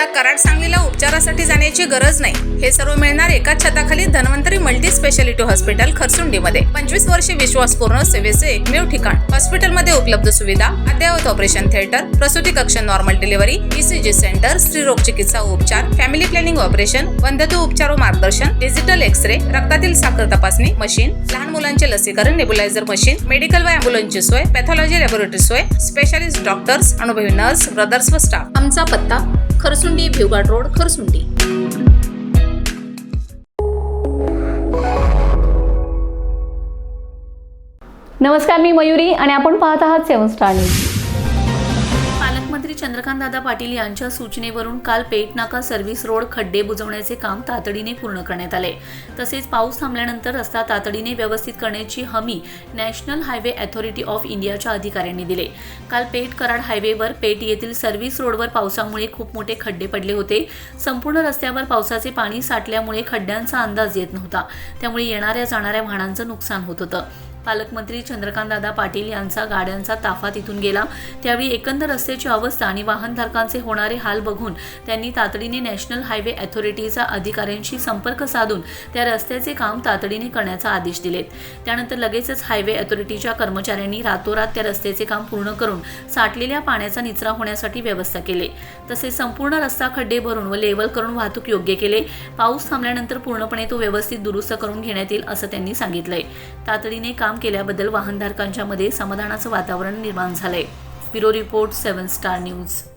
आता कराड सांगलीला उपचारासाठी जाण्याची गरज नाही. हे सर्व मिळणार एकाच छताखाली धन्वंतरी मल्टी स्पेशालिटी हॉस्पिटल खरसुंडीमध्ये. 25 वर्षे विश्वासपूर्ण सेवेचे एकमेव ठिकाण. हॉस्पिटलमध्ये उपलब्ध सुविधा, अद्ययावत ऑपरेशन थिएटर, प्रसूती कक्ष, नॉर्मल डिलिव्हरी, ECG सेंटर, स्त्रीरोग चिकित्सा उपचार, फॅमिली प्लॅनिंग ऑपरेशन, वंध्यत्व उपचार व मार्गदर्शन, डिजिटल एक्स-रे, रक्तातील साखर तपासणी मशीन, लहान मुलांचे लसीकरण, नेब्युलायझर मशीन, मेडिकल व ॲम्ब्युलन्सची सोय, पॅथॉलॉजी लॅबोरेटरी सोय, स्पेशालिस्ट डॉक्टर्स, अनुभवी नर्स, ब्रदर्स व स्टाफ. आमचा पत्ता खरसुंडी, भिवघाट रोड, खरसुंडी. नमस्कार, मी मयुरी आणि आपण पाहत आहात 7 स्टार न्यूज. पालकमंत्री चंद्रकांतदादा पाटील यांच्या सूचनेवरून काल पेठनाका सर्व्हिस रोड खड्डे बुजवण्याचे काम तातडीने पूर्ण करण्यात आले. तसेच पाऊस थांबल्यानंतर रस्ता तातडीने व्यवस्थित करण्याची हमी नॅशनल हायवे अथॉरिटी ऑफ इंडियाच्या अधिकाऱ्यांनी दिले. काल पेठ कराड हायवेवर पेठ येथील सर्व्हिस रोडवर पावसामुळे खूप मोठे खड्डे पडले होते. संपूर्ण रस्त्यावर पावसाचे पाणी साठल्यामुळे खड्ड्यांचा अंदाज येत नव्हता. त्यामुळे येणाऱ्या जाणाऱ्या वाहनांचं नुकसान होत होतं. पालकमंत्री चंद्रकांतदादा पाटील यांचा गाड्यांचा ताफा तिथून गेला. त्यावेळी एकंदर रस्त्याची अवस्था आणि वाहनधारकांचे होणारे हाल बघून त्यांनी तातडीने नॅशनल हायवे अथॉरिटीच्या अधिकाऱ्यांशी संपर्क साधून त्या रस्त्याचे काम तातडीने करण्याचा आदेश दिलेत. त्यानंतर लगेचच हायवे अथॉरिटीच्या कर्मचाऱ्यांनी रातोरात त्या रस्त्याचे काम पूर्ण करून साठलेल्या पाण्याचा निचरा होण्यासाठी व्यवस्था केली. तसेच संपूर्ण रस्ता खड्डे भरून व लेवल करून वाहतूक योग्य केले. पाऊस थांबल्यानंतर पूर्णपणे तो व्यवस्थित दुरुस्त करून घेण्यात येईल असं त्यांनी सांगितलंय. तातडीने काम केल्याबद्दल वाहनधारकांच्या मध्ये समाधानाचं वातावरण निर्माण झालंय. Bureau report 7 star news.